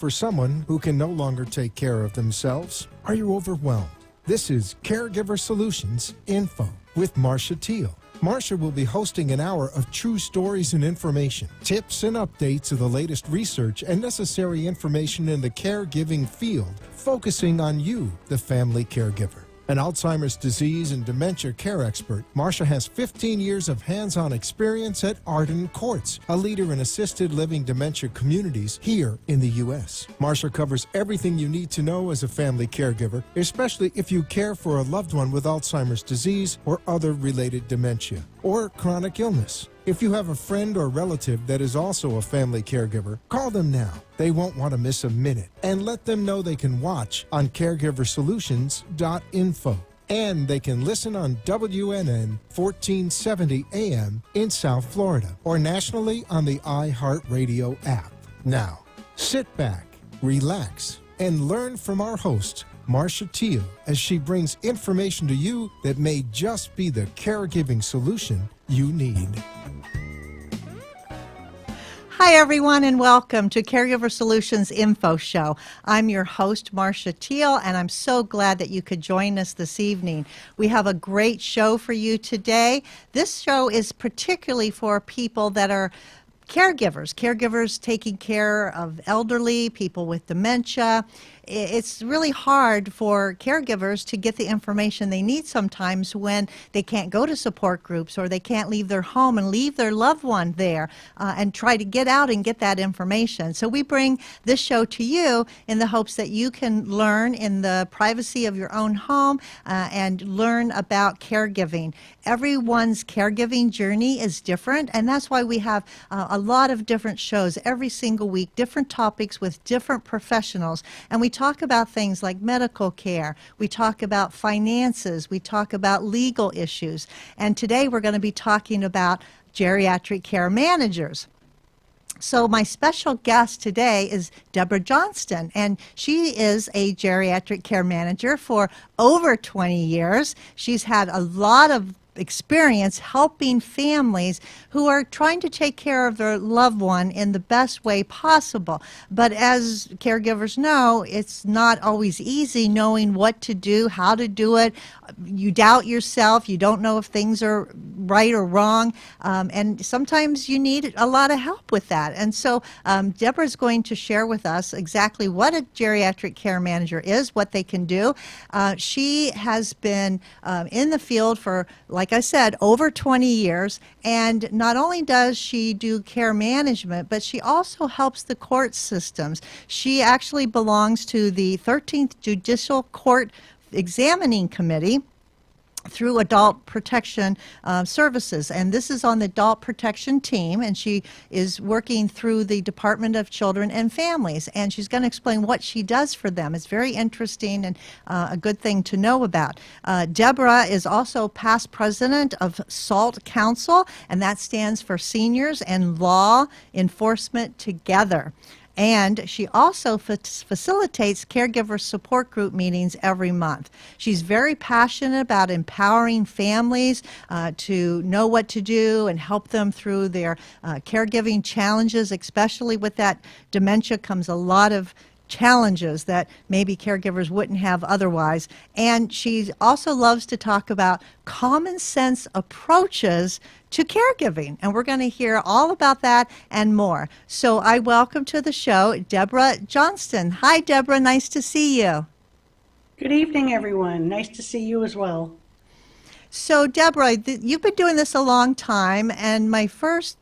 for someone who can no longer take care of themselves? Are you overwhelmed? This is Caregiver Solutions Info with Marcia Teele. Marcia will be hosting an hour of true stories and information, tips and updates of the latest research and necessary information in the caregiving field, focusing on you, the family caregiver. An Alzheimer's disease and dementia care expert, Marcia has 15 years of hands-on experience at Arden Courts, a leader in assisted living dementia communities here in the U.S. Marcia covers everything you need to know as a family caregiver, especially if you care for a loved one with Alzheimer's disease or other related dementia or chronic illness. If you have a friend or relative that is also a family caregiver, call them now. They won't want to miss a minute. And let them know they can watch on caregiversolutions.info. And they can listen on WNN 1470 AM in South Florida or nationally on the iHeartRadio app. Now, sit back, relax, and learn from our host, Marcia Teele, as she brings information to you that may just be the caregiving solution you need. Hi, everyone, and welcome to Caregiver Solutions Info Show. I'm your host, Marcia Teele, and I'm so glad that you could join us this evening. We have a great show for you today. This show is particularly for people that are caregivers taking care of elderly, people with dementia. It's really hard for caregivers to get the information they need sometimes when they can't go to support groups or they can't leave their home and leave their loved one there and try to get out and get that information. So we bring this show to you in the hopes that you can learn in the privacy of your own home and learn about caregiving. Everyone's caregiving journey is different, and that's why we have a lot of different shows every single week, different topics with different professionals, and we talk about things like medical care, we talk about finances, we talk about legal issues, and today we're going to be talking about geriatric care managers. So my special guest today is Deborah Johnston, and she is a geriatric care manager for over 20 years. She's had a lot of experience helping families who are trying to take care of their loved one in the best way possible. But as caregivers know, it's not always easy knowing what to do, how to do it. You doubt yourself. You don't know if things are right or wrong. And sometimes you need a lot of help with that. And so Deborah's going to share with us exactly what a geriatric care manager is, what they can do. She has been in the field for, like I said, over 20 years, and not only does she do care management, but she also helps the court systems. She actually belongs to the 13th Judicial Court Examining Committee through Adult Protection Services, and this is on the Adult Protection team, and she is working through the Department of Children and Families, and she's going to explain what she does for them. It's very interesting and a good thing to know about. Deborah is also past president of SALT Council, and that stands for Seniors and Law Enforcement Together. And she also facilitates caregiver support group meetings every month. She's very passionate about empowering families to know what to do and help them through their caregiving challenges, especially with that dementia comes a lot of challenges that maybe caregivers wouldn't have otherwise. And she also loves to talk about common sense approaches to caregiving. And we're going to hear all about that and more. So I welcome to the show Deborah Johnston. Hi, Deborah. Nice to see you. Good evening, everyone. Nice to see you as well. So, Deborah, you've been doing this a long time. And my first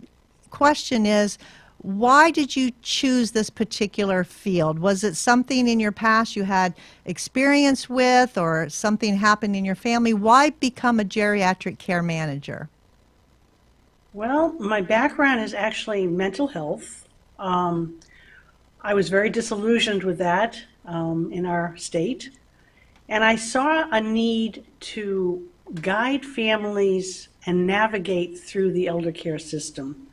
question is, why did you choose this particular field? Was it something in your past you had experience with or something happened in your family? Why become a geriatric care manager? Well, my background is actually mental health. I was very disillusioned with that in our state. And I saw a need to guide families and navigate through the elder care system.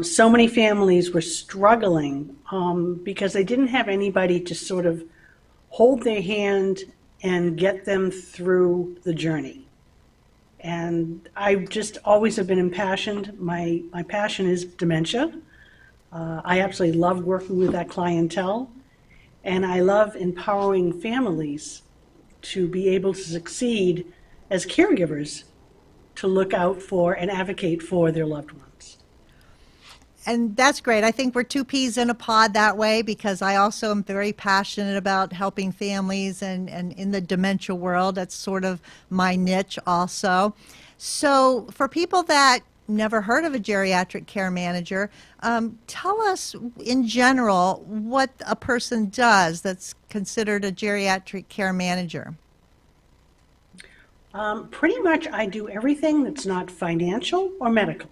So many families were struggling because they didn't have anybody to sort of hold their hand and get them through the journey. And I just always have been impassioned. My passion is dementia. I absolutely love working with that clientele, and I love empowering families to be able to succeed as caregivers to look out for and advocate for their loved ones. And that's great. I think we're two peas in a pod that way because I also am very passionate about helping families and in the dementia world. That's sort of my niche also. So for people that never heard of a geriatric care manager, tell us in general what a person does that's considered a geriatric care manager. Pretty much I do everything that's not financial or medical.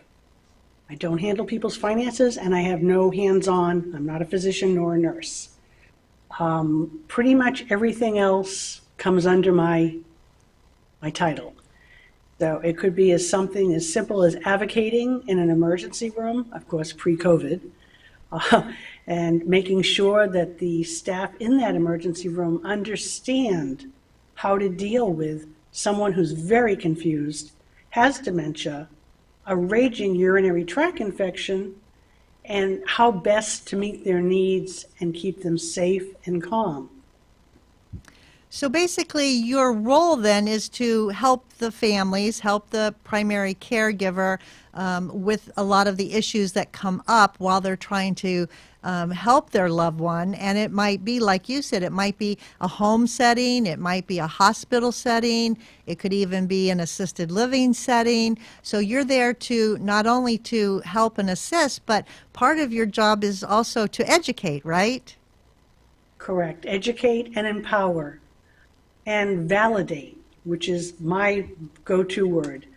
I don't handle people's finances, and I have no hands-on. I'm not a physician nor a nurse. Pretty much everything else comes under my title. So it could be as something as simple as advocating in an emergency room, of course pre-COVID, and making sure that the staff in that emergency room understand how to deal with someone who's very confused, has dementia, a raging urinary tract infection, and how best to meet their needs and keep them safe and calm. So basically, your role then is to help the families, help the primary caregiver with a lot of the issues that come up while they're trying to help their loved one. And it might be, like you said, it might be a home setting, it might be a hospital setting, it could even be an assisted living setting. So you're there to not only to help and assist, but part of your job is also to educate, right? Correct. Educate and empower and validate, which is my go-to word,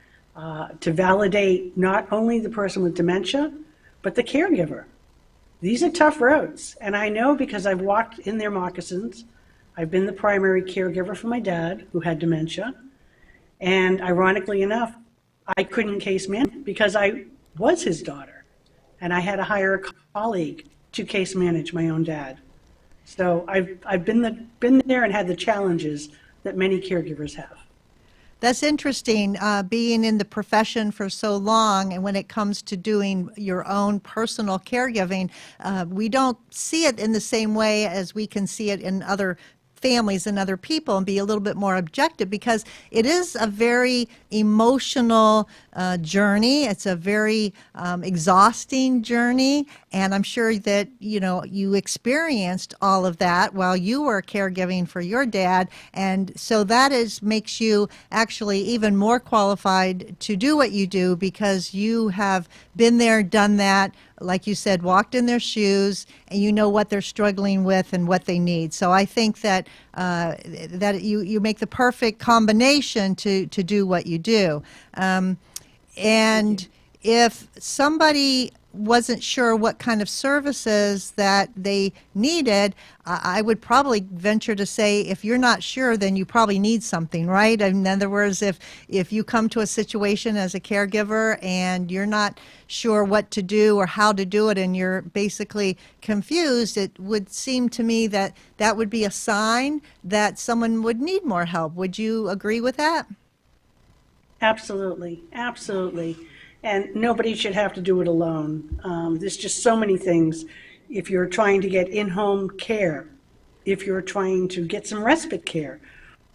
to validate not only the person with dementia, but the caregiver. These are tough roads, and I know because I've walked in their moccasins. I've been the primary caregiver for my dad, who had dementia, and ironically enough, I couldn't case manage because I was his daughter, and I had to hire a colleague to case manage my own dad. So I've been there and had the challenges that many caregivers have. That's interesting, being in the profession for so long, and when it comes to doing your own personal caregiving, we don't see it in the same way as we can see it in other families and other people and be a little bit more objective because it is a very emotional journey. It's a very exhausting journey. And I'm sure that, you experienced all of that while you were caregiving for your dad. And so that makes you actually even more qualified to do what you do because you have been there, done that, like you said, walked in their shoes, and you know what they're struggling with and what they need. So I think that that you make the perfect combination to do what you do. And if somebody wasn't sure what kind of services that they needed, I would probably venture to say if you're not sure, then you probably need something, right? In other words, if you come to a situation as a caregiver and you're not sure what to do or how to do it and you're basically confused, it would seem to me that that would be a sign that someone would need more help. Would you agree with that? Absolutely, absolutely. And nobody should have to do it alone. There's just so many things. If you're trying to get in-home care, if you're trying to get some respite care,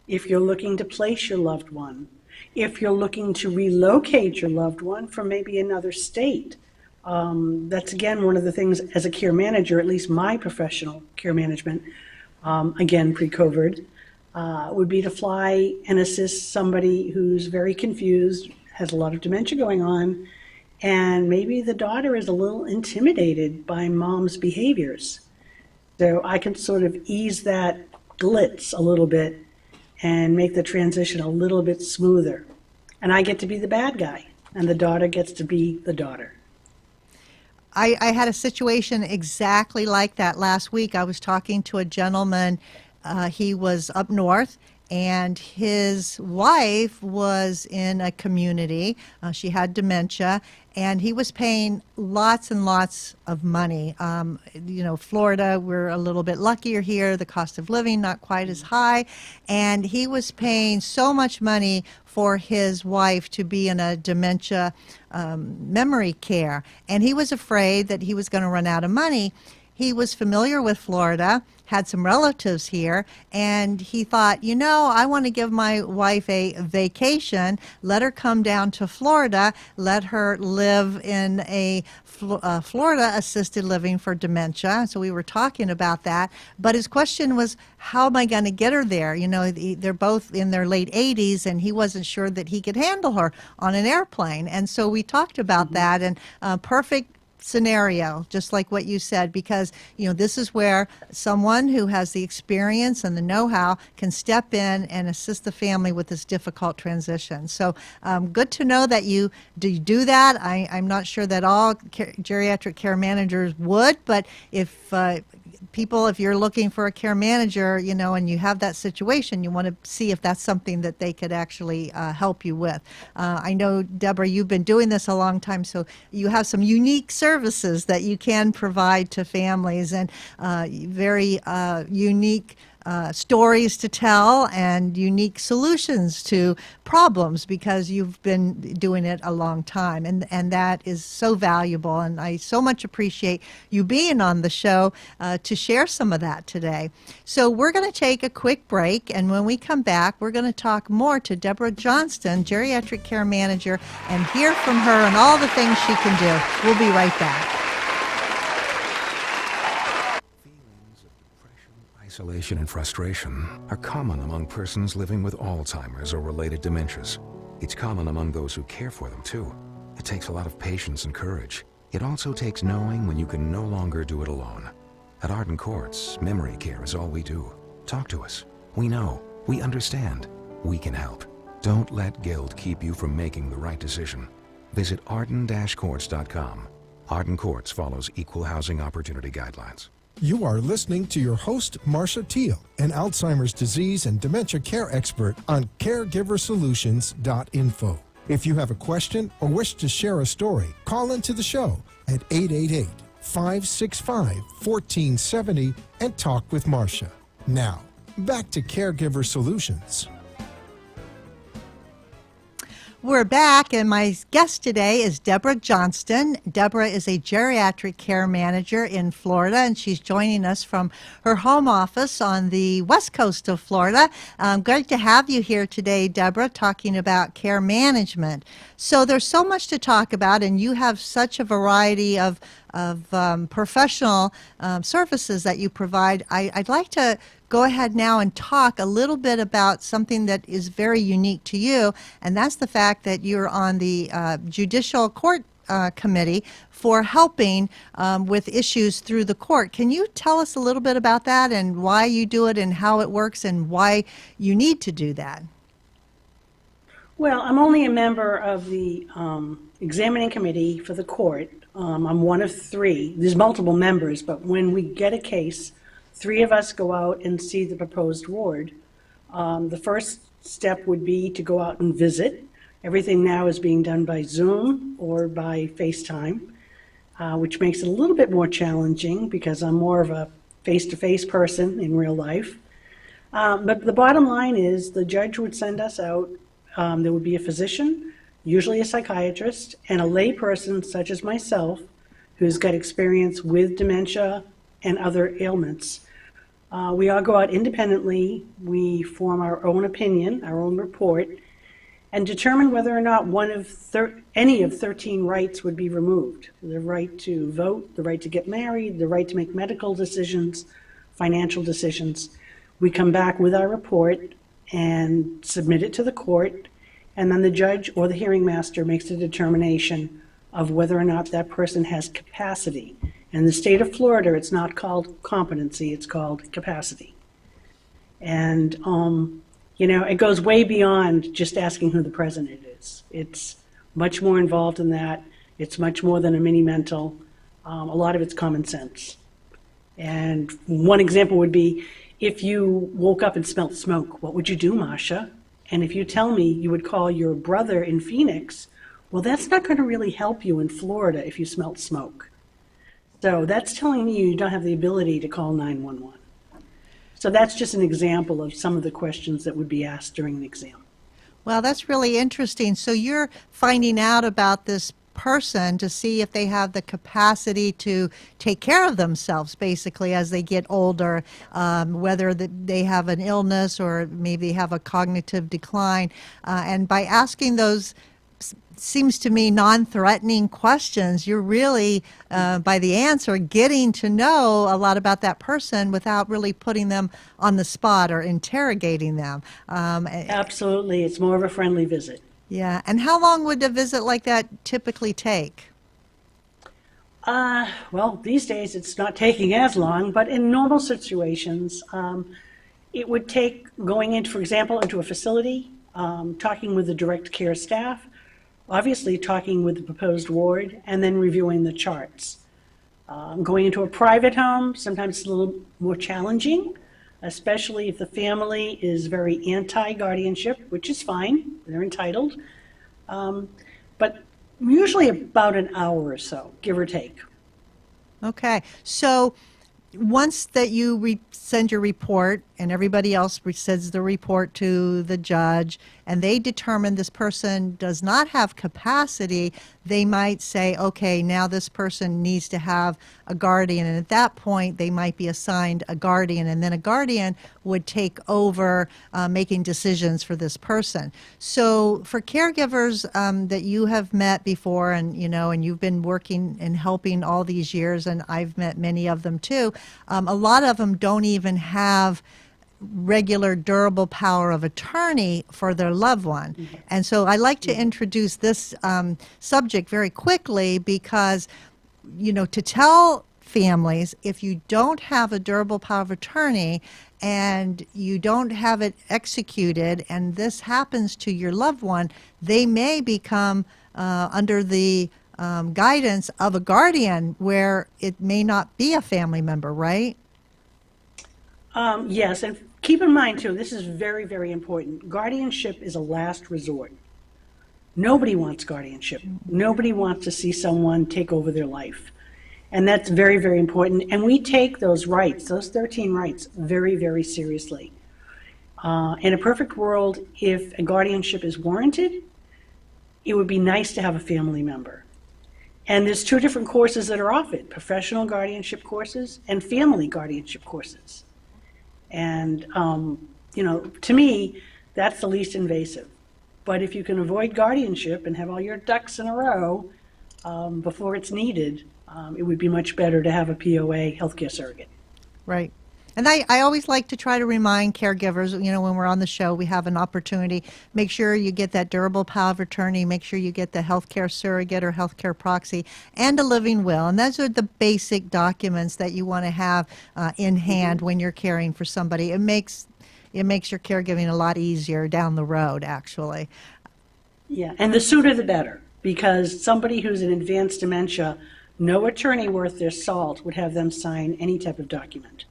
if you're looking to place your loved one, if you're looking to relocate your loved one from maybe another state. That's, again, one of the things as a care manager, at least my professional care management, again, pre-COVID, would be to fly and assist somebody who's very confused, has a lot of dementia going on, and maybe the daughter is a little intimidated by mom's behaviors. So I can sort of ease that glitz a little bit and make the transition a little bit smoother. And I get to be the bad guy, and the daughter gets to be the daughter. I had a situation exactly like that last week. I was talking to a gentleman. He was up north, and his wife was in a community. She had dementia, and he was paying lots and lots of money. Florida, we're a little bit luckier here. The cost of living not quite as high, and he was paying so much money for his wife to be in a dementia memory care, and he was afraid that he was going to run out of money. He was familiar with Florida, had some relatives here, and he thought, I want to give my wife a vacation, let her come down to Florida, let her live in a Florida assisted living for dementia. So we were talking about that. But his question was, how am I going to get her there? They're both in their late 80s, and he wasn't sure that he could handle her on an airplane. And so we talked about that, and perfect scenario, just like what you said, because this is where someone who has the experience and the know-how can step in and assist the family with this difficult transition. So good to know that you do that. I'm not sure that all geriatric care managers would, but if you're looking for a care manager, and you have that situation, you want to see if that's something that they could actually help you with. I know, Deborah, you've been doing this a long time, so you have some unique services that you can provide to families, and very unique stories to tell and unique solutions to problems, because you've been doing it a long time, and that is so valuable, and I so much appreciate you being on the show to share some of that today. So we're going to take a quick break, and when we come back, we're going to talk more to Deborah Johnston, geriatric care manager, and hear from her and all the things she can do. We'll be right back. Isolation and frustration are common among persons living with Alzheimer's or related dementias. It's common among those who care for them, too. It takes a lot of patience and courage. It also takes knowing when you can no longer do it alone. At Arden Courts, memory care is all we do. Talk to us. We know. We understand. We can help. Don't let guilt keep you from making the right decision. Visit arden-courts.com. Arden Courts follows equal housing opportunity guidelines. You are listening to your host, Marcia Teele, an Alzheimer's disease and dementia care expert on caregiversolutions.info. If you have a question or wish to share a story, call into the show at 888-565-1470 and talk with Marcia. Now, back to Caregiver Solutions. We're back, and my guest today is Deborah Johnston. Deborah is a geriatric care manager in Florida, and she's joining us from her home office on the west coast of Florida. Great to have you here today, Deborah, talking about care management. So there's so much to talk about, and you have such a variety of professional services that you provide. I'd like to go ahead now and talk a little bit about something that is very unique to you, and that's the fact that you're on the Judicial Court Committee for helping with issues through the court. Can you tell us a little bit about that and why you do it and how it works and why you need to do that? Well, I'm only a member of the examining committee for the court. I'm one of three. There's multiple members, but when we get a case, three of us go out and see the proposed ward. The first step would be to go out and visit. Everything now is being done by Zoom or by FaceTime, which makes it a little bit more challenging because I'm more of a face-to-face person in real life. But the bottom line is the judge would send us out. There would be a physician, usually a psychiatrist, and a lay person such as myself who's got experience with dementia and other ailments. We all go out independently. We form our own opinion, our own report, and determine whether or not any of 13 rights would be removed. The right to vote, the right to get married, the right to make medical decisions, financial decisions. We come back with our report and submit it to the court, and then the judge or the hearing master makes a determination of whether or not that person has capacity. In the state of Florida, it's not called competency, it's called capacity. And, it goes way beyond just asking who the president is. It's much more involved than that. It's much more than a mini mental. A lot of it's common sense. And one example would be If you woke up and smelled smoke, what would you do, Marcia? And if you tell me you would call your brother in Phoenix, well, that's not going to really help you in Florida if you smelled smoke. So that's telling me you don't have the ability to call 911. So that's just an example of some of the questions that would be asked during the exam. Well, that's really interesting. So you're finding out about this person to see if they have the capacity to take care of themselves, basically, as they get older, whether they have an illness or maybe they have a cognitive decline. And by asking those, seems to me, non-threatening questions, you're really, by the answer, getting to know a lot about that person without really putting them on the spot or interrogating them. Absolutely. It's more of a friendly visit. Yeah. And how long would a visit like that typically take? Well, these days it's not taking as long, but in normal situations, it would take going into, for example, into a facility, talking with the direct care staff, obviously talking with the proposed ward, and then reviewing the charts. Going into a private home, sometimes it's a little more challenging, especially if the family is very anti-guardianship, which is fine, they're entitled. But usually about an hour or so, give or take. Okay. So once that you send your report and everybody else sends the report to the judge and they determine this person does not have capacity, they might say, okay, now this person needs to have a guardian. And at that point, they might be assigned a guardian. And then a guardian would take over making decisions for this person. So for caregivers that you have met before and, and you've been working and helping all these years, and I've met many of them too, a lot of them don't even have regular durable power of attorney for their loved one. Mm-hmm. And so I like to introduce this subject very quickly because, to tell families, if you don't have a durable power of attorney and you don't have it executed and this happens to your loved one, they may become under the guidance of a guardian where it may not be a family member, right? Yes, and keep in mind, too, this is very, very important. Guardianship is a last resort. Nobody wants guardianship. Nobody wants to see someone take over their life. And that's very, very important. And we take those rights, those 13 rights, very, very seriously. In a perfect world, if a guardianship is warranted, it would be nice to have a family member. And there's two different courses that are offered, professional guardianship courses and family guardianship courses. And, to me, that's the least invasive. But if you can avoid guardianship and have all your ducks in a row before it's needed, it would be much better to have a POA healthcare surrogate. Right. And I always like to try to remind caregivers, when we're on the show, we have an opportunity. Make sure you get that durable power of attorney. Make sure you get the healthcare surrogate or healthcare proxy and a living will. And those are the basic documents that you want to have in hand when you're caring for somebody. It makes your caregiving a lot easier down the road, actually. Yeah, and the sooner the better, because somebody who's in advanced dementia, no attorney worth their salt would have them sign any type of document.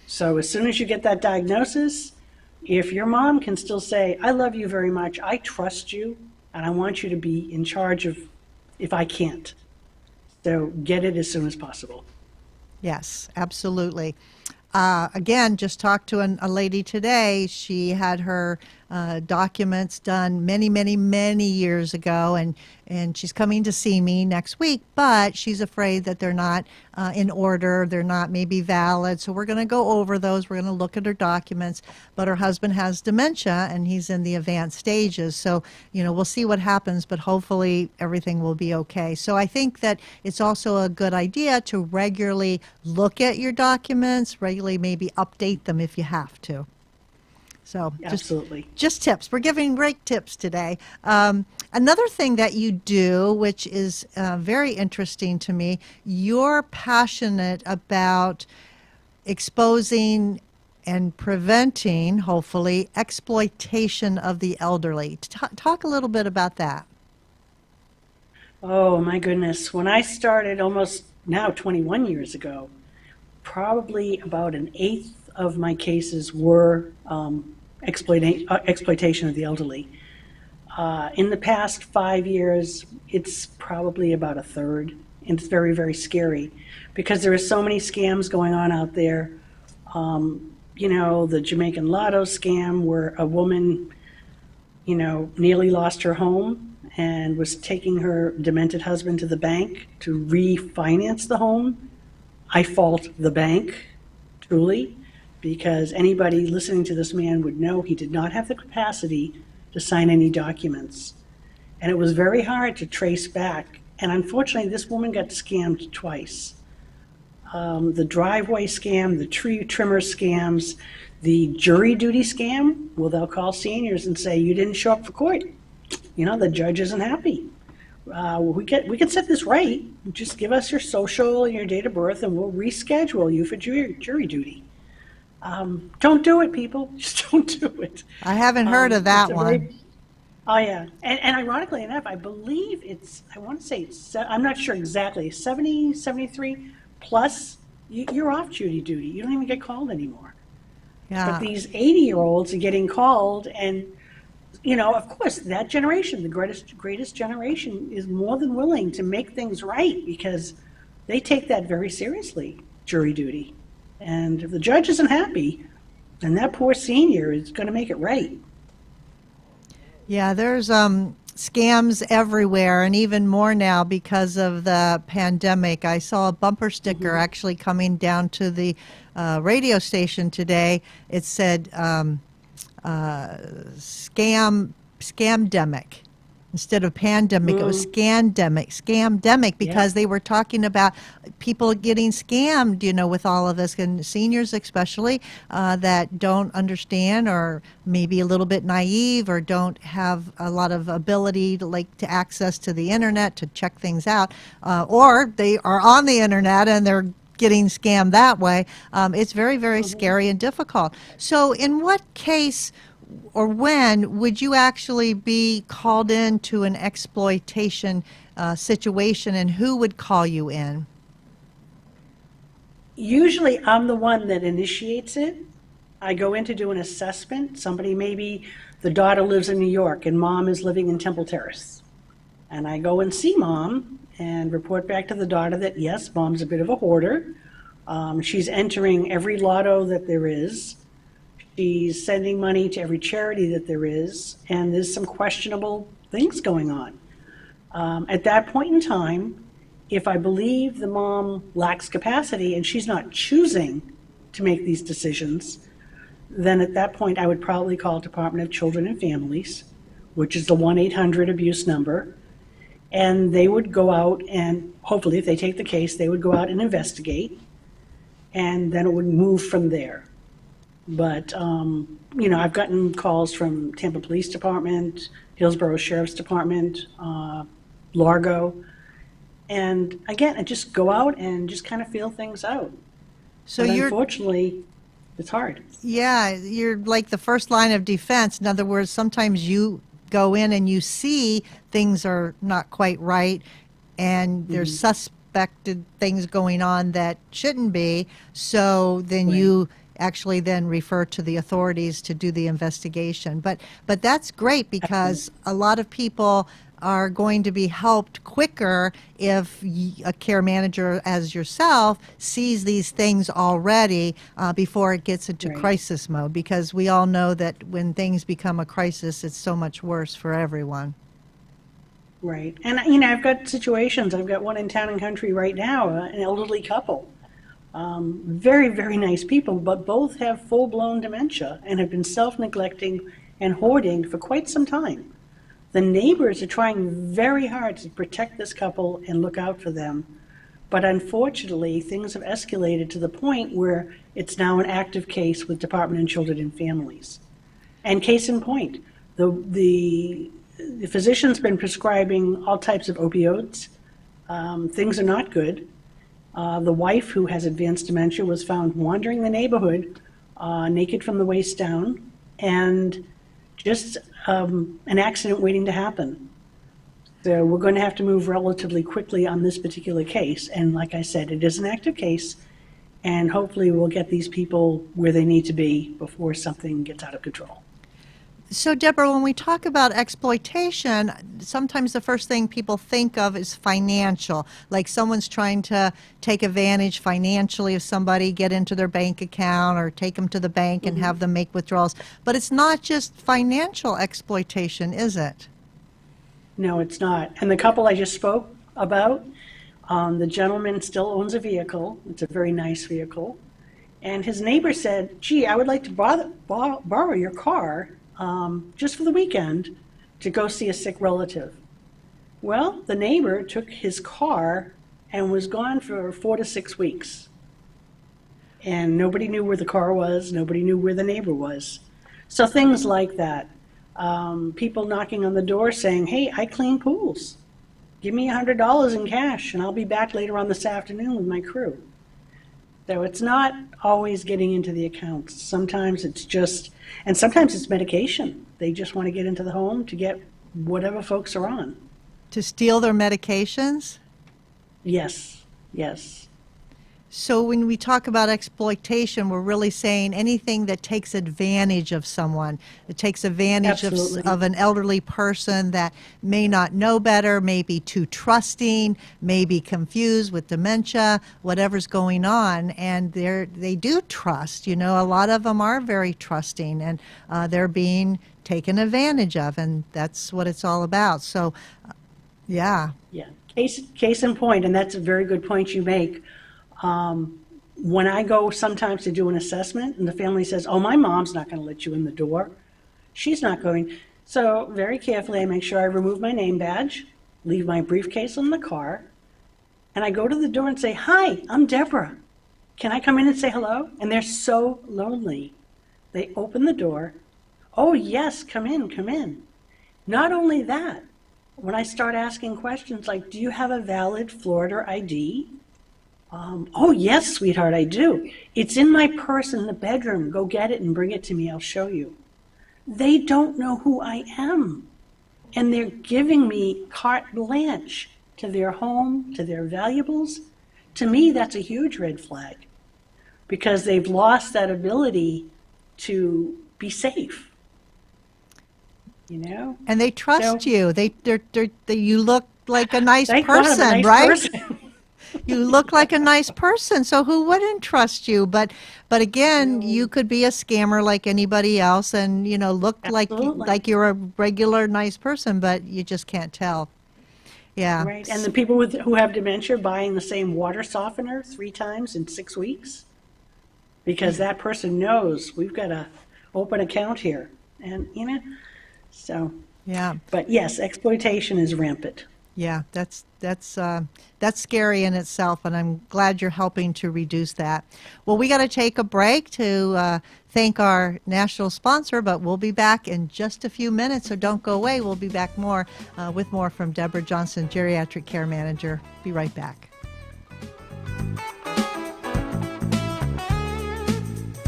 So as soon as you get that diagnosis, if your mom can still say, I love you very much, I trust you, and I want you to be in charge of if I can't. So get it as soon as possible. Yes, absolutely. Again, just talked to a lady today. She had her documents done many, many, many years ago, and she's coming to see me next week, but she's afraid that they're not in order, they're not maybe valid, so we're going to go over those, we're going to look at her documents, but her husband has dementia, and he's in the advanced stages, so, we'll see what happens, but hopefully everything will be okay. So I think that it's also a good idea to regularly look at your documents, regularly maybe update them if you have to. So absolutely. Just tips. We're giving great tips today. Another thing that you do, which is very interesting to me, you're passionate about exposing and preventing, hopefully, exploitation of the elderly. Talk a little bit about that. Oh, my goodness. When I started almost now 21 years ago, probably about an eighth of my cases were exploitation of the elderly. In the past 5 years, it's probably about a third. And it's very, very scary because there are so many scams going on out there. The Jamaican Lotto scam where a woman, nearly lost her home and was taking her demented husband to the bank to refinance the home. I fault the bank, truly, because anybody listening to this man would know he did not have the capacity to sign any documents. And it was very hard to trace back. And unfortunately, this woman got scammed twice. The driveway scam, the tree trimmer scams, the jury duty scam, well, they'll call seniors and say, you didn't show up for court. The judge isn't happy. We can set this right. Just give us your social and your date of birth and we'll reschedule you for jury duty. Don't do it, people. Just don't do it. I haven't heard of that one. Oh, yeah. And ironically enough, I believe I want to say, I'm not sure exactly, 70, 73 plus, you're off jury duty. You don't even get called anymore. Yeah. But these 80-year-olds are getting called, and, of course, that generation, the greatest generation, is more than willing to make things right because they take that very seriously, jury duty. And if the judge isn't happy, then that poor senior is going to make it right. Yeah, there's scams everywhere, and even more now because of the pandemic. I saw a bumper sticker actually coming down to the radio station today. It said scamdemic. Instead of pandemic, it was scamdemic, because they were talking about people getting scammed, with all of this, and seniors especially that don't understand or maybe a little bit naive or don't have a lot of ability to access to the internet to check things out, or they are on the internet and they're getting scammed that way. It's very, very scary and difficult. So in what case or when would you actually be called into an exploitation situation, and who would call you in? Usually I'm the one that initiates it. I go in to do an assessment. Maybe the daughter lives in New York and mom is living in Temple Terrace. And I go and see mom and report back to the daughter that, yes, mom's a bit of a hoarder. She's entering every lotto that there is. She's sending money to every charity that there is, and there's some questionable things going on. At that point in time, if I believe the mom lacks capacity and she's not choosing to make these decisions, then at that point I would probably call Department of Children and Families, which is the 1-800 abuse number, and they would go out and hopefully, if they take the case, they would go out and investigate, and then it would move from there. But, I've gotten calls from Tampa Police Department, Hillsborough Sheriff's Department, Largo. And again, I just go out and just kind of feel things out. So unfortunately, it's hard. Yeah, you're like the first line of defense. In other words, sometimes you go in and you see things are not quite right and there's suspected things going on that shouldn't be. So then you actually then refer to the authorities to do the investigation. But that's great because a lot of people are going to be helped quicker if a care manager as yourself sees these things already before it gets into crisis mode, because we all know that when things become a crisis, it's so much worse for everyone. Right. And, I've got situations. I've got one in Town and Country right now, an elderly couple. Very, very nice people, but both have full-blown dementia and have been self-neglecting and hoarding for quite some time. The neighbors are trying very hard to protect this couple and look out for them, but unfortunately, things have escalated to the point where it's now an active case with Department of Children and Families. And case in point, the physician's been prescribing all types of opioids. Things are not good. The wife, who has advanced dementia, was found wandering the neighborhood, naked from the waist down, and just an accident waiting to happen. So we're going to have to move relatively quickly on this particular case. And like I said, it is an active case, and hopefully we'll get these people where they need to be before something gets out of control. So, Deborah, when we talk about exploitation, sometimes the first thing people think of is financial, like someone's trying to take advantage financially of somebody, get into their bank account or take them to the bank and have them make withdrawals. But it's not just financial exploitation, is it? No, it's not. And the couple I just spoke about, the gentleman still owns a vehicle. It's a very nice vehicle. And his neighbor said, gee, I would like to borrow your car just for the weekend to go see a sick relative. Well, the neighbor took his car and was gone for 4 to 6 weeks. And nobody knew where the car was. Nobody knew where the neighbor was. So things like that. People knocking on the door saying, hey, I clean pools. Give me $100 in cash and I'll be back later on this afternoon with my crew. So it's not always getting into the accounts. Sometimes it's just, and sometimes it's medication. They just want to get into the home to get whatever folks are on. To steal their medications? Yes, yes. So when we talk about exploitation, we're really saying anything that takes advantage of someone. It takes advantage of an elderly person that may not know better, may be too trusting, may be confused with dementia, whatever's going on. And they do trust. You know, a lot of them are very trusting, and they're being taken advantage of, and that's what it's all about. So, yeah. Yeah, case in point, and that's a very good point you make. When I go sometimes to do an assessment and the family says, oh, my mom's not going to let you in the door. She's not going. So very carefully, I make sure I remove my name badge, leave my briefcase in the car, and I go to the door and say, hi, I'm Deborah. Can I come in and say hello? And they're so lonely. They open the door. Oh, yes, come in, come in. Not only that, when I start asking questions like, do you have a valid Florida ID? Oh, yes, sweetheart, I do. It's in my purse in the bedroom. Go get it and bring it to me. I'll show you. They don't know who I am. And they're giving me carte blanche to their home, to their valuables. To me, that's a huge red flag because they've lost that ability to be safe. You know? And they trust you. You look like a nice Thank God I'm a person, nice right? person. You look like a nice person, so who wouldn't trust you? But again, you could be a scammer like anybody else, and look like you're a regular nice person, but you just can't tell. Yeah. Right. And the people who have dementia buying the same water softener 3 times in 6 weeks because that person knows we've got to open account here, and so. Yeah. But yes, exploitation is rampant. Yeah, that's scary in itself, and I'm glad you're helping to reduce that. Well, we got to take a break to thank our national sponsor, but we'll be back in just a few minutes, so don't go away. We'll be back with more from Deborah Johnson, Geriatric Care Manager. Be right back.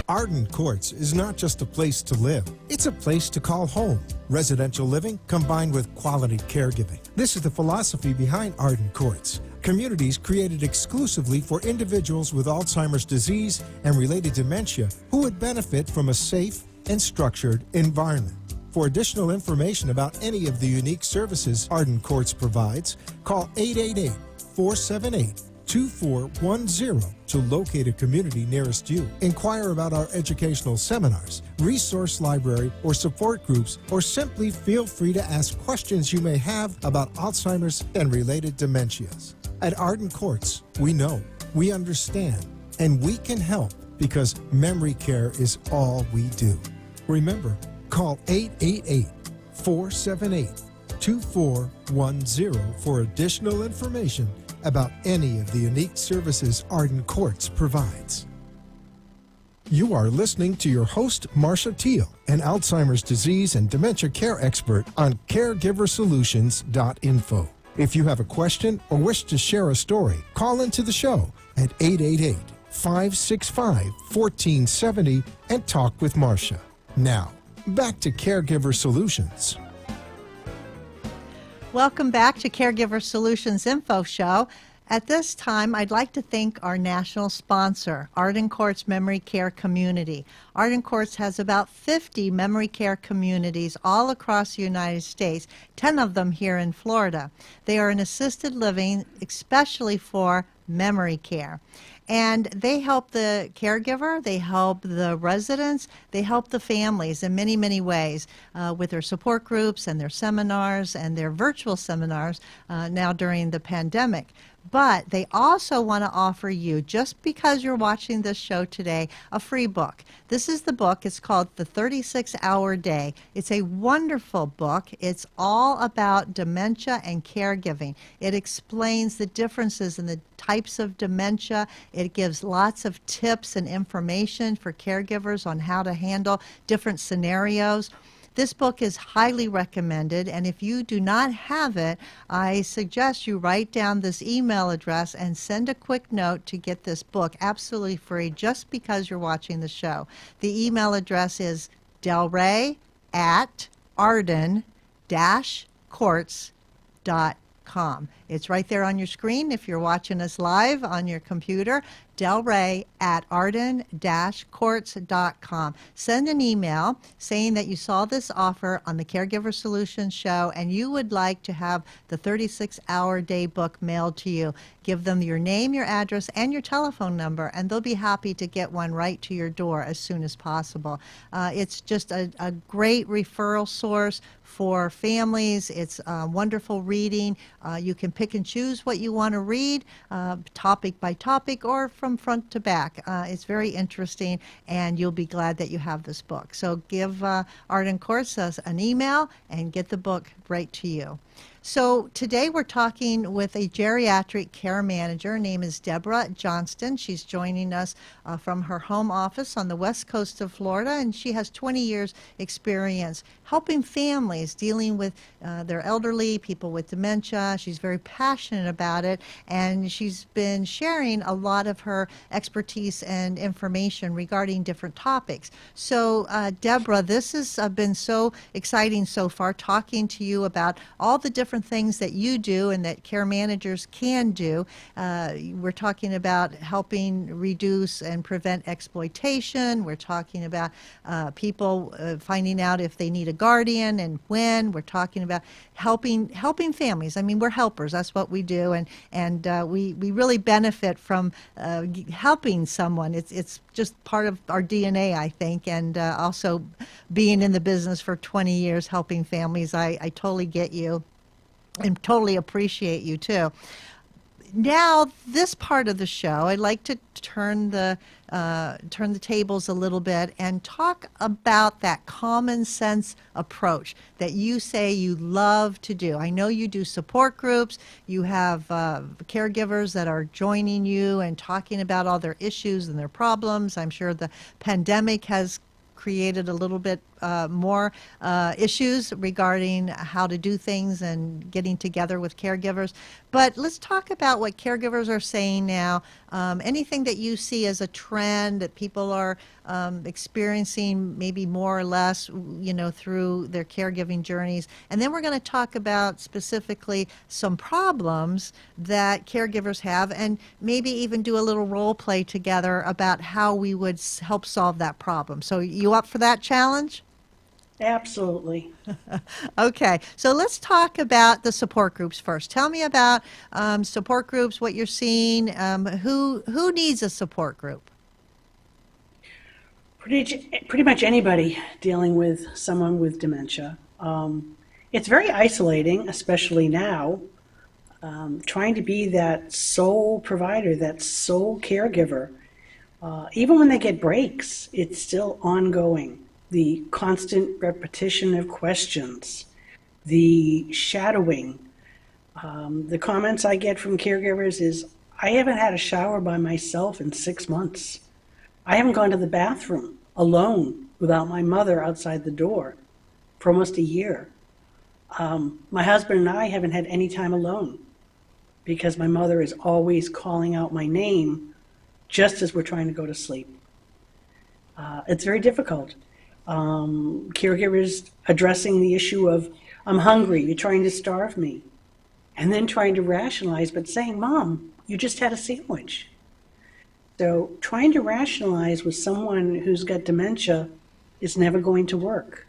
Arden Courts is not just a place to live, it's a place to call home. Residential living combined with quality caregiving. This is the philosophy behind Arden Courts. Communities created exclusively for individuals with Alzheimer's disease and related dementia who would benefit from a safe and structured environment. For additional information about any of the unique services Arden Courts provides, call 888-478-2410 to locate a community nearest you. Inquire about our educational seminars, resource library, or support groups, or simply feel free to ask questions you may have about Alzheimer's and related dementias. At Arden Courts, we know, we understand, and we can help because memory care is all we do. Remember, call 888-478-2410 for additional information about any of the unique services Arden Courts provides. You are listening to your host, Marcia Teele, an Alzheimer's disease and dementia care expert on caregiversolutions.info. If you have a question or wish to share a story, call into the show at 888-565-1470 and talk with Marcia. Now, back to Caregiver Solutions. Welcome back to Caregiver Solutions Info Show. At this time, I'd like to thank our national sponsor, Arden Court's Memory Care Community. Arden Courts has about 50 memory care communities all across the United States, 10 of them here in Florida. They are an assisted living, especially for memory care. And they help the caregiver, they help the residents, they help the families in many, many ways with their support groups and their seminars and their virtual seminars now during the pandemic. But they also want to offer you, just because you're watching this show today, a free book. This is the book. It's called The 36-Hour Day. It's a wonderful book. It's all about dementia and caregiving. It explains the differences in the types of dementia. It gives lots of tips and information for caregivers on how to handle different scenarios. This book is highly recommended, and if you do not have it, I suggest you write down this email address and send a quick note to get this book absolutely free just because you're watching the show. The email address is delray@arden-courts.com. It's right there on your screen if you're watching us live on your computer. delray@arden-courts.com. Send an email saying that you saw this offer on the Caregiver Solutions show and you would like to have the 36-Hour Day book mailed to you. Give them your name, your address, and your telephone number, and they'll be happy to get one right to your door as soon as possible. It's just a great referral source for families. It's wonderful reading. You can pick and choose what you want to read, topic by topic or from front to back. It's very interesting, and you'll be glad that you have this book. So give Arden Courts an email and get the book right to you. So today we're talking with a geriatric care manager. Her name is Deborah Johnston. She's joining us from her home office on the west coast of Florida, and she has 20 years experience helping families dealing with their elderly, people with dementia. She's very passionate about it, and she's been sharing a lot of her expertise and information regarding different topics. So Deborah, this has been so exciting so far, talking to you about all the different things that you do and that care managers can do. We're talking about helping reduce and prevent exploitation. We're talking about people finding out if they need a guardian and when. We're talking about helping families. I mean, we're helpers. That's what we do, and we really benefit from helping someone. It's just part of our DNA, I think, and also being in the business for 20 years helping families. I totally get you and totally appreciate you too. Now, this part of the show, I'd like to turn the tables a little bit and talk about that common sense approach that you say you love to do. I know you do support groups. You have caregivers that are joining you and talking about all their issues and their problems. I'm sure the pandemic has created a little bit more issues regarding how to do things and getting together with caregivers. But let's talk about what caregivers are saying now, anything that you see as a trend that people are experiencing maybe more or less, through their caregiving journeys. And then we're going to talk about specifically some problems that caregivers have and maybe even do a little role play together about how we would help solve that problem. So you up for that challenge? Absolutely. Okay, so let's talk about the support groups first. Tell me about support groups, what you're seeing. Who needs a support group? Pretty much anybody dealing with someone with dementia. It's very isolating, especially now, trying to be that sole provider, that sole caregiver. Even when they get breaks, it's still ongoing. The constant repetition of questions, the shadowing. The comments I get from caregivers is, I haven't had a shower by myself in 6 months. I haven't gone to the bathroom alone without my mother outside the door for almost a year. My husband and I haven't had any time alone because my mother is always calling out my name just as we're trying to go to sleep. It's very difficult. Caregivers addressing the issue of, I'm hungry, you're trying to starve me. And then trying to rationalize, but saying, Mom, You just had a sandwich. So trying to rationalize with someone who's got dementia is never going to work.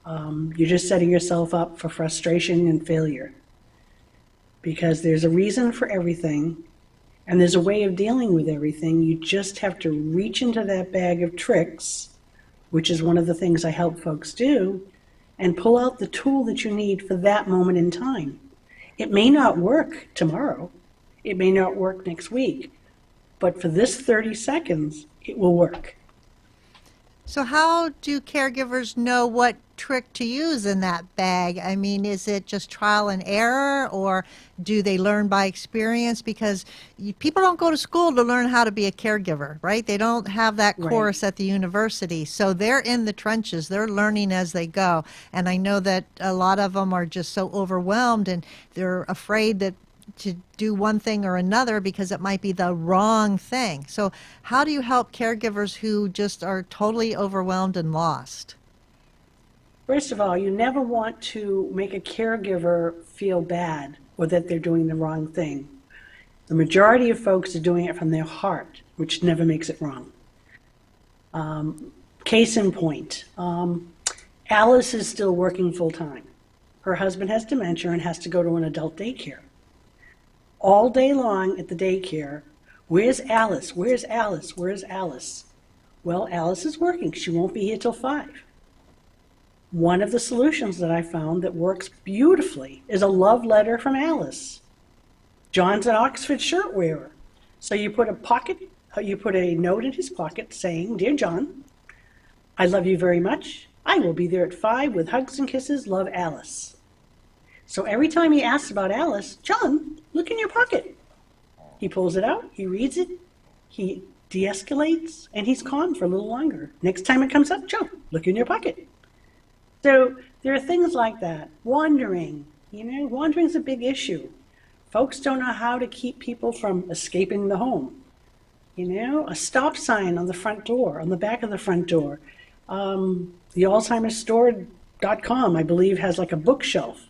You're just setting yourself up for frustration and failure, because there's a reason for everything and there's a way of dealing with everything. You just have to reach into that bag of tricks, which is one of the things I help folks do, and pull out the tool that you need for that moment in time. It may not work tomorrow. It may not work next week. But for this 30 seconds, it will work. So how do caregivers know what trick to use in that bag? I mean, is it just trial and error, or do they learn by experience? Because people don't go to school to learn how to be a caregiver, right? They don't have that course at the university. So they're in the trenches. They're learning as they go. And I know that a lot of them are just so overwhelmed and they're afraid that to do one thing or another because it might be the wrong thing. So how do you help caregivers who just are totally overwhelmed and lost? First of all, you never want to make a caregiver feel bad or that they're doing the wrong thing. The majority of folks are doing it from their heart, which never makes it wrong. Case in point, Alice is still working full time. Her husband has dementia and has to go to an adult daycare. All day long at the daycare, where's Alice? Where's Alice? Where's Alice? Well, Alice is working. She won't be here till 5. One of the solutions that I found that works beautifully is a love letter from Alice. John's an Oxford shirt wearer. So you put a note in his pocket saying, "Dear John, I love you very much. I will be there at 5 with hugs and kisses. Love, Alice." So every time he asks about Alice, "John, look in your pocket." He pulls it out, he reads it, he de-escalates, and he's calm for a little longer. Next time it comes up, "John, look in your pocket." So there are things like that. Wandering, wandering's a big issue. Folks don't know how to keep people from escaping the home. A stop sign on the front door, on the back of the front door. The AlzheimerStore.com, I believe, has like a bookshelf.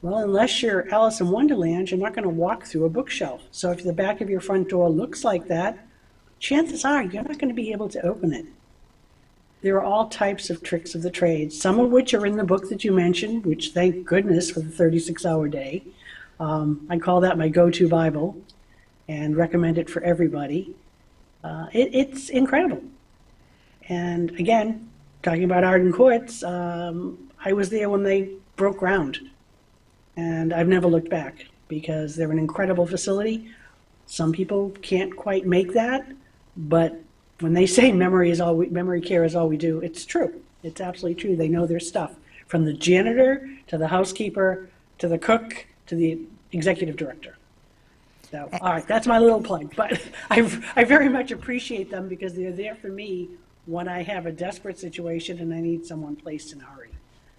Well, unless you're Alice in Wonderland, you're not going to walk through a bookshelf. So if the back of your front door looks like that, chances are you're not going to be able to open it. There are all types of tricks of the trade, some of which are in the book that you mentioned, which thank goodness for the 36-hour day. I call that my go-to Bible and recommend it for everybody. It's incredible. And again, talking about Arden Courts, I was there when they broke ground. And I've never looked back because they're an incredible facility. Some people can't quite make that, but when they say memory care is all we do, it's true. It's absolutely true. They know their stuff, from the janitor to the housekeeper to the cook to the executive director. So, all right, that's my little plug. But I very much appreciate them because they're there for me when I have a desperate situation and I need someone placed in a hurry.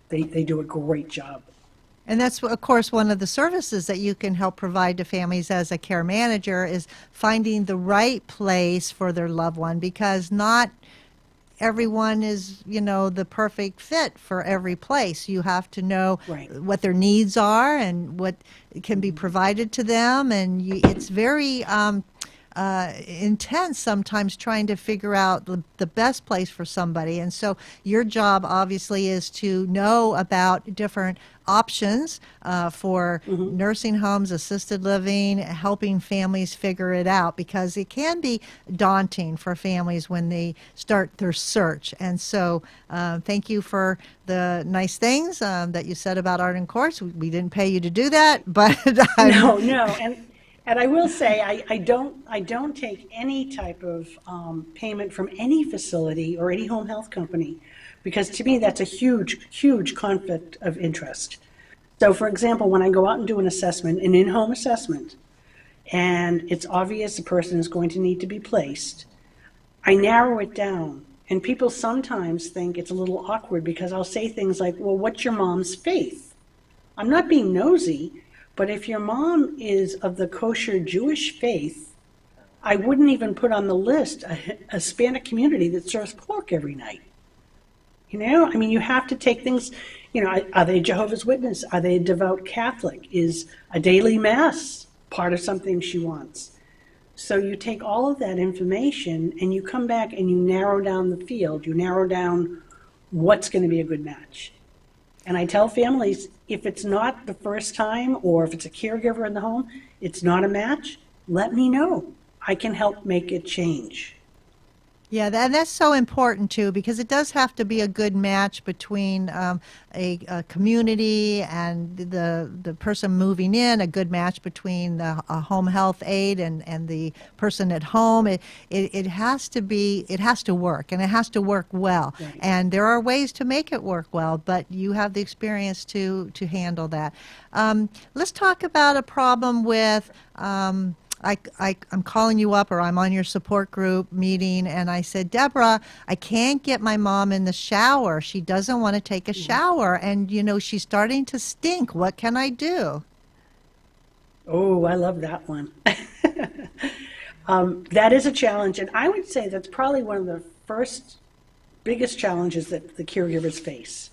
They do a great job. And that's, of course, one of the services that you can help provide to families as a care manager is finding the right place for their loved one, because not everyone is, the perfect fit for every place. You have to know what their needs are and what can be provided to them. And it's very intense sometimes trying to figure out the best place for somebody. And so your job obviously is to know about different options for nursing homes, assisted living, helping families figure it out, because it can be daunting for families when they start their search. And so thank you for the nice things that you said about Arden Courts. We didn't pay you to do that, but No. And I will say, I don't take any type of payment from any facility or any home health company, because to me that's a huge conflict of interest. So for example, when I go out and do an assessment, an in-home assessment, and it's obvious a person is going to need to be placed, I narrow it down. And people sometimes think it's a little awkward because I'll say things like, "Well, what's your mom's faith?" I'm not being nosy, but if your mom is of the kosher Jewish faith, I wouldn't even put on the list a Hispanic community that serves pork every night. You have to take things, are they Jehovah's Witness? Are they a devout Catholic? Is a daily mass part of something she wants. So you take all of that information and you come back and you narrow down the field. You narrow down what's going to be a good match. And I tell families, if it's not the first time or if it's a caregiver in the home, it's not a match, let me know. I can help make it change. Yeah, that's so important too, because it does have to be a good match between a community and the person moving in, a good match between a home health aide and the person at home. It has to be, it has to work, and it has to work well. Right. And there are ways to make it work well, but you have the experience to handle that. Let's talk about a problem with I'm calling you up, or I'm on your support group meeting, and I said, Deborah, I can't get my mom in the shower. She doesn't want to take a shower, and, she's starting to stink. What can I do? Oh, I love that one. That is a challenge, and I would say that's probably one of the first biggest challenges that the caregivers face.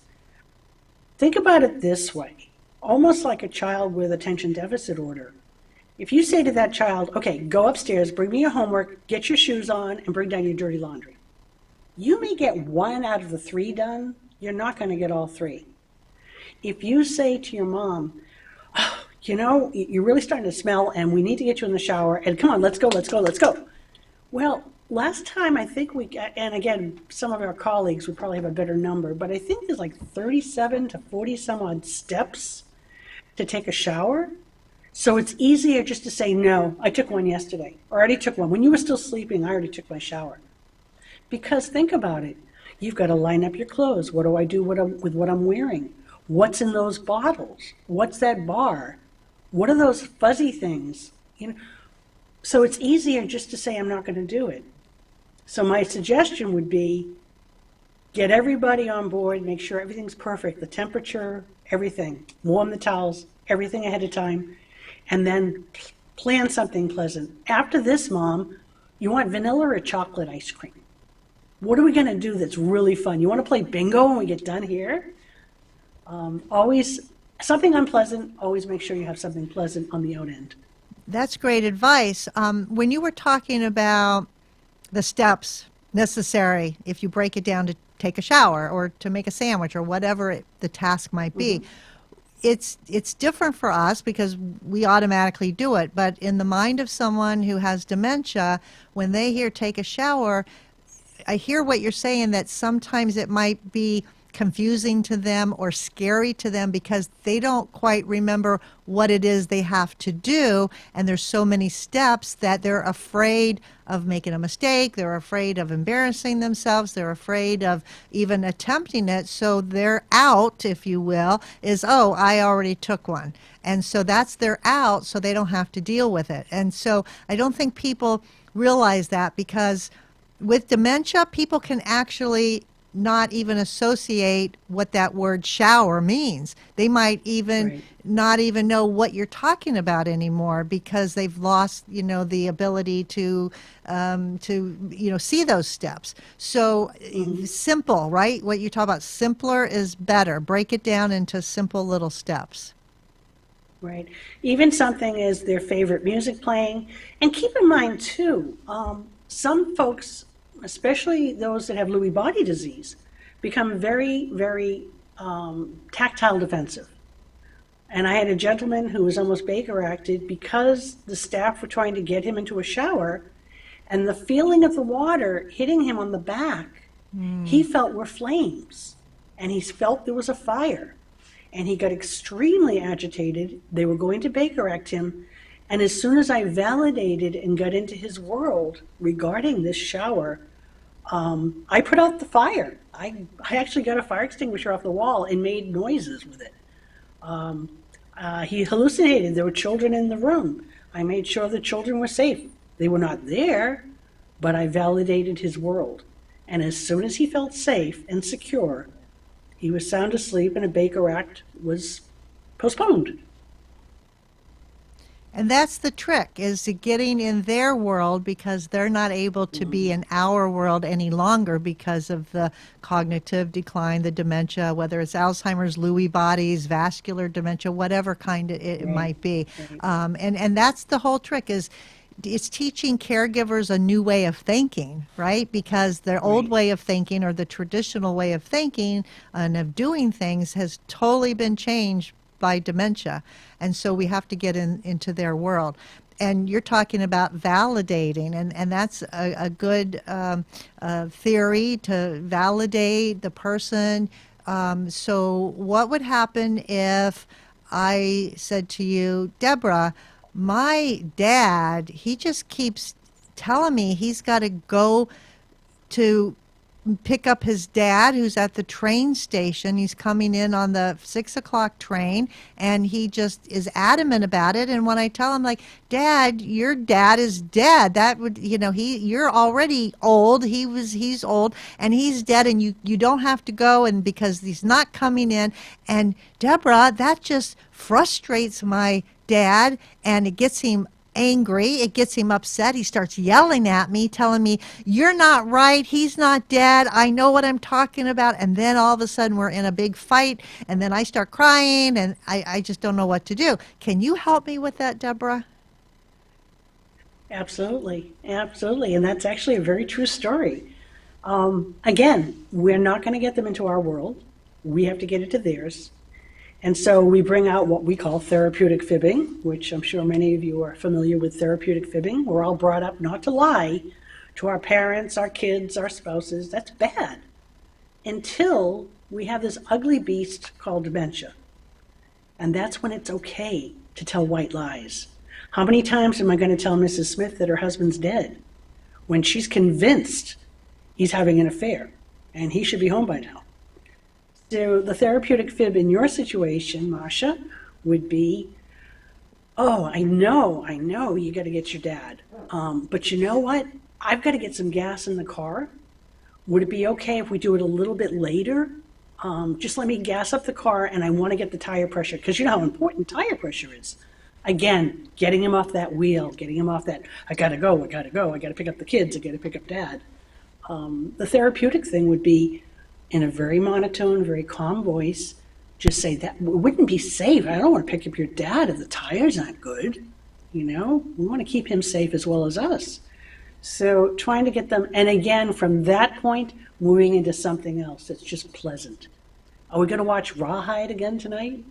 Think about it this way, almost like a child with attention deficit order. If you say to that child, okay, go upstairs, bring me your homework, get your shoes on, and bring down your dirty laundry, you may get 1 out of the 3 done. You're not going to get all 3. If you say to your mom, oh, you're really starting to smell, and we need to get you in the shower, and come on, let's go. Well, last time I think and again, some of our colleagues would probably have a better number, but I think there's like 37 to 40 some odd steps to take a shower. So it's easier just to say, no, I took one yesterday, or I already took one. When you were still sleeping, I already took my shower. Because think about it. You've got to line up your clothes. What do I do with what I'm wearing? What's in those bottles? What's that bar? What are those fuzzy things? So it's easier just to say, I'm not going to do it. So my suggestion would be, get everybody on board, make sure everything's perfect, the temperature, everything. Warm the towels, everything ahead of time. And then plan something pleasant. After this, Mom, you want vanilla or chocolate ice cream? What are we going to do that's really fun? You want to play bingo when we get done here? Always something unpleasant. Always make sure you have something pleasant on the out end. That's great advice. When you were talking about the steps necessary, if you break it down to take a shower or to make a sandwich or whatever the task might be, mm-hmm. It's different for us because we automatically do it. But in the mind of someone who has dementia, when they hear take a shower, I hear what you're saying, that sometimes it might be confusing to them or scary to them because they don't quite remember what it is they have to do, and there's so many steps that they're afraid of making a mistake, they're afraid of embarrassing themselves, they're afraid of even attempting it. So their out, if you will, is, oh, I already took one. And so that's their out, so they don't have to deal with it. And so I don't think people realize that, because with dementia, people can actually not even associate what that word shower means. They might even not even know what you're talking about anymore because they've lost, the ability to see those steps. So simple, right? What you talk about, simpler is better. Break it down into simple little steps. Right. Even something as their favorite music playing. And keep in mind too, some folks, especially those that have Lewy body disease, become very, very tactile defensive. And I had a gentleman who was almost Baker acted because the staff were trying to get him into a shower, and the feeling of the water hitting him on the back, he felt were flames, and he felt there was a fire. And he got extremely agitated. They were going to Baker act him. And as soon as I validated and got into his world regarding this shower, I put out the fire. I actually got a fire extinguisher off the wall and made noises with it. He hallucinated. There were children in the room. I made sure the children were safe. They were not there, but I validated his world. And as soon as he felt safe and secure, he was sound asleep, and a Baker act was postponed. And that's the trick, is to getting in their world, because they're not able to be in our world any longer because of the cognitive decline, the dementia, whether it's Alzheimer's, Lewy bodies, vascular dementia, whatever kind it might be. Right. And that's the whole trick, is it's teaching caregivers a new way of thinking, right? Because their old Right. way of thinking, or the traditional way of thinking and of doing things, has totally been changed by dementia. And so we have to get into their world. And you're talking about validating, and that's a good theory, to validate the person. So what would happen if I said to you, Deborah, my dad, he just keeps telling me he's got to go to pick up his dad, who's at the train station. He's coming in on the 6 o'clock train, and he just is adamant about it. And when I tell him, like, Dad, your dad is dead, that would, you're already old. He's old and he's dead, and you don't have to go, and because he's not coming in. And Deborah, that just frustrates my dad, and it gets him angry. It gets him upset. He starts yelling at me, telling me, you're not right. He's not dead. I know what I'm talking about. And then all of a sudden we're in a big fight, and then I start crying, and I just don't know what to do. Can you help me with that, Deborah? Absolutely, absolutely. And that's actually a very true story. Again, we're not going to get them into our world. We have to get into theirs. And so we bring out what we call therapeutic fibbing, which I'm sure many of you are familiar with therapeutic fibbing. We're all brought up not to lie to our parents, our kids, our spouses. That's bad. Until we have this ugly beast called dementia. And that's when it's okay to tell white lies. How many times am I going to tell Mrs. Smith that her husband's dead when she's convinced he's having an affair and he should be home by now? So the therapeutic fib in your situation, Marcia, would be, oh, I know, you got to get your dad. But you know what? I've got to get some gas in the car. Would it be okay if we do it a little bit later? Just let me gas up the car, and I want to get the tire pressure, because you know how important tire pressure is. Again, getting him off that wheel, getting him off that, I got to go, I got to pick up the kids, I got to pick up dad. The therapeutic thing would be, in a very monotone, very calm voice, just say that it wouldn't be safe. I don't want to pick up your dad if the tire's not good. We want to keep him safe as well as us. So trying to get them, and again, from that point, moving into something else that's just pleasant. Are we going to watch Rawhide again tonight?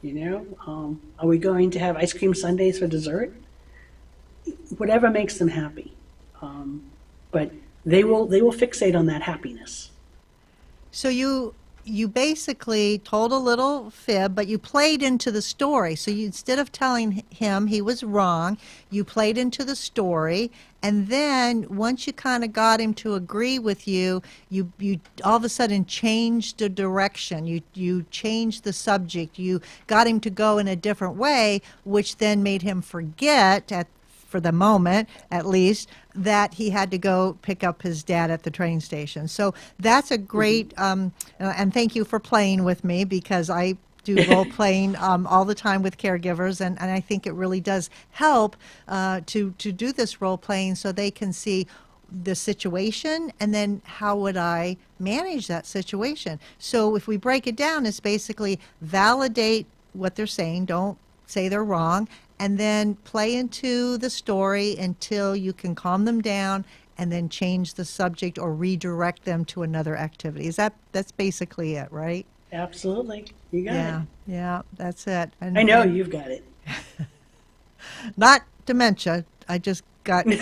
Are we going to have ice cream sundaes for dessert? Whatever makes them happy. But they will fixate on that happiness. So you basically told a little fib, but you played into the story. So instead of telling him he was wrong, you played into the story. And then once you kind of got him to agree with you, you all of a sudden changed the direction. You changed the subject. You got him to go in a different way, which then made him forget, for the moment at least, that he had to go pick up his dad at the train station. So that's a great, and thank you for playing with me, because I do role playing all the time with caregivers, and I think it really does help to do this role playing, so they can see the situation, and then how would I manage that situation. So if we break it down, it's basically validate what they're saying, don't say they're wrong, and then play into the story until you can calm them down, and then change the subject or redirect them to another activity. That's basically it, right? Absolutely. You got it. Yeah, that's it. I know you've got it. Not dementia. I just got. And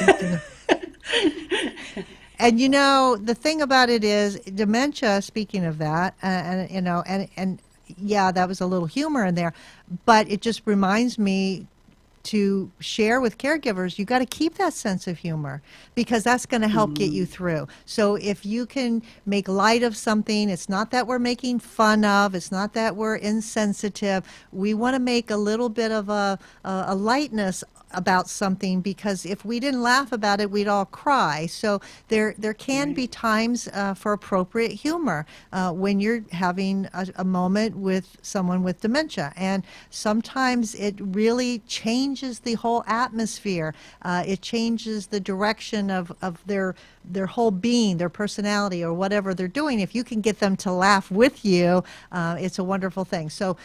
the thing about it is, dementia, speaking of that, and yeah, that was a little humor in there, but it just reminds me to share with caregivers, you got to keep that sense of humor, because that's going to help get you through. So if you can make light of something, it's not that we're making fun of, it's not that we're insensitive. We want to make a little bit of a lightness about something, because if we didn't laugh about it, we'd all cry. So there can be times for appropriate humor when you're having a moment with someone with dementia. And sometimes it really changes the whole atmosphere. It changes the direction of their whole being, their personality, or whatever they're doing. If you can get them to laugh with you, it's a wonderful thing. So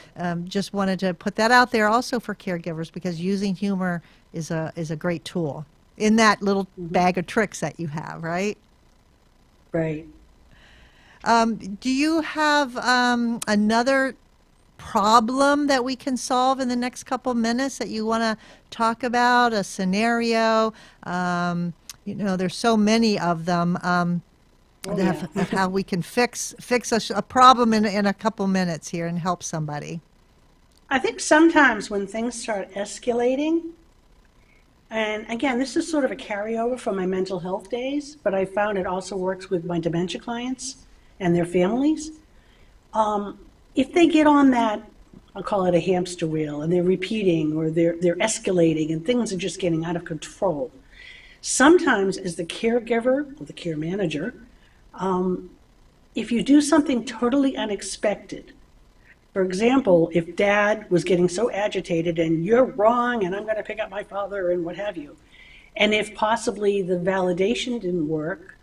just wanted to put that out there also for caregivers, because using humor is a great tool in that little bag of tricks that you have, right? Right. Do you have another problem that we can solve in the next couple minutes that you want to talk about, a scenario? There's so many of them. Of how we can fix a problem in a couple minutes here and help somebody. I think sometimes when things start escalating, and again, this is sort of a carryover from my mental health days, but I found it also works with my dementia clients and their families. If they get on that, I'll call it a hamster wheel, and they're repeating, or they're escalating, and things are just getting out of control. Sometimes as the caregiver or the care manager, if you do something totally unexpected, for example, if Dad was getting so agitated and you're wrong and I'm going to pick up my father and what have you, and if possibly the validation didn't work,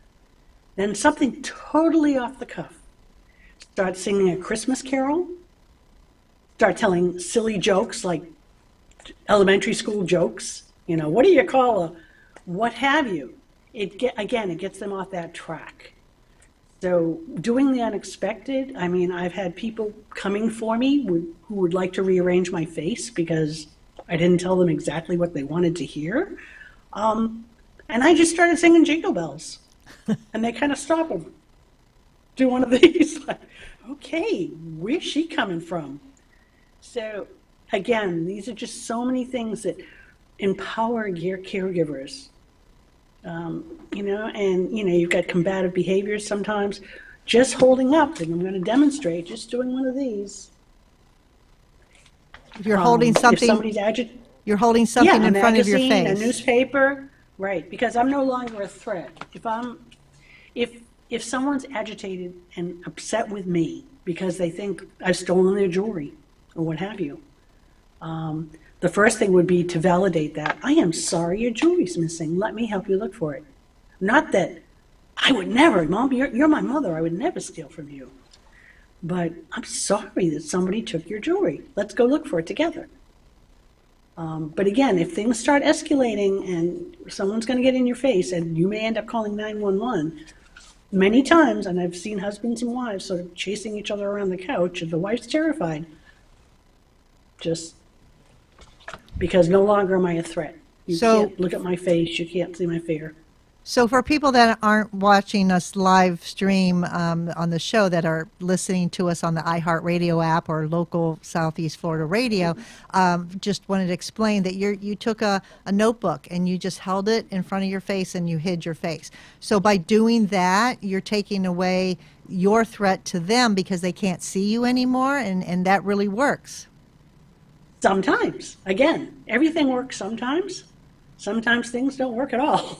then something totally off the cuff. Start singing a Christmas carol, start telling silly jokes like elementary school jokes, what do you call a what have you. It gets them off that track. So doing the unexpected, I've had people coming for me who would like to rearrange my face because I didn't tell them exactly what they wanted to hear. And I just started singing Jingle Bells. And they kind of stop and do one of these, like, okay, where's she coming from? So again, these are just so many things that empower your caregivers. You've got combative behaviors sometimes. Just holding up, and I'm going to demonstrate, just doing one of these. If you're holding something, if somebody's agitated, you're holding something in front of your a face. A newspaper, right? Because I'm no longer a threat. If someone's agitated and upset with me because they think I've stolen their jewelry or what have you, the first thing would be to validate that. I am sorry your jewelry's missing. Let me help you look for it. Not that I would never, Mom, you're my mother. I would never steal from you. But I'm sorry that somebody took your jewelry. Let's go look for it together. But again, if things start escalating and someone's going to get in your face and you may end up calling 911, many times, and I've seen husbands and wives sort of chasing each other around the couch, and the wife's terrified. Just because no longer am I a threat. You can't look at my face. You can't see my fear. So for people that aren't watching us live stream on the show, that are listening to us on the iHeartRadio app or local Southeast Florida radio, just wanted to explain that you took a notebook and you just held it in front of your face and you hid your face. So by doing that, you're taking away your threat to them because they can't see you anymore, and that really works. Sometimes. Again, everything works sometimes. Sometimes things don't work at all.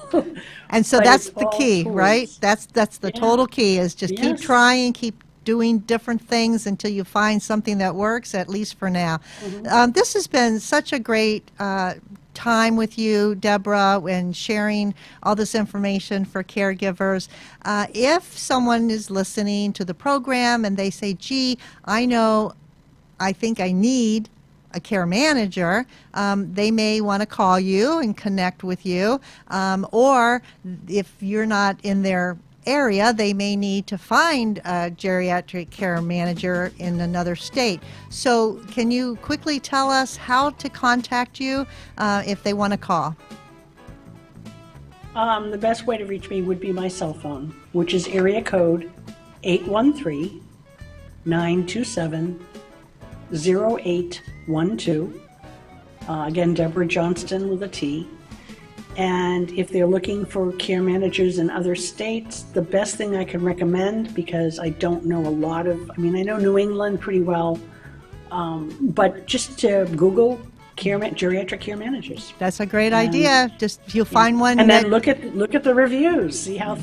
And so that's the key, right? That's the total key, is just keep trying, keep doing different things until you find something that works, at least for now. This has been such a great time with you, Deborah, and sharing all this information for caregivers. If someone is listening to the program and they say, gee, I think I need a care manager, they may want to call you and connect with you, or if you're not in their area, they may need to find a geriatric care manager in another state. So can you quickly tell us how to contact you if they want to call? The best way to reach me would be my cell phone, which is area code 813-927-0812. Again, Deborah Johnston with a T. And if they're looking for care managers in other states, the best thing I can recommend, because I don't know a lot of, I know New England pretty well, but just to Google geriatric care managers. That's a great idea. Just if you find one And that then look at the reviews, see how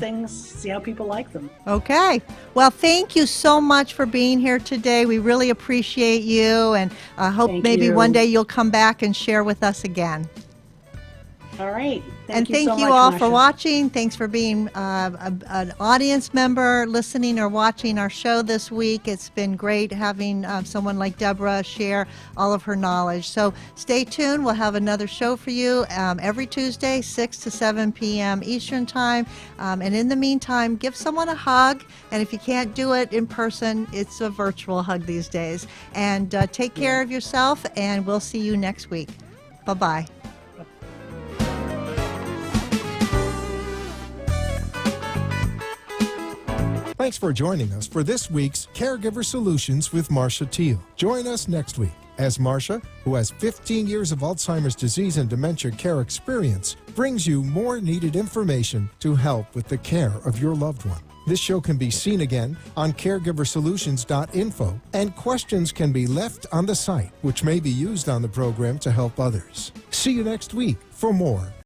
people like them. Okay. Well, thank you so much for being here today. We really appreciate you, and I hope Thank maybe you. one day you'll come back and share with us again. All right. And Thank thank you you so all much, for Marcia. watching. Thanks for being an audience member, listening or watching our show this week. It's been great having someone like Deborah share all of her knowledge. So stay tuned. We'll have another show for you every Tuesday, 6 to 7 p.m. Eastern Time. And in the meantime, give someone a hug. And if you can't do it in person, it's a virtual hug these days. And take care of yourself, and we'll see you next week. Bye-bye. Thanks for joining us for this week's Caregiver Solutions with Marcia Teele. Join us next week as Marcia, who has 15 years of Alzheimer's disease and dementia care experience, brings you more needed information to help with the care of your loved one. This show can be seen again on caregiversolutions.info, and questions can be left on the site, which may be used on the program to help others. See you next week for more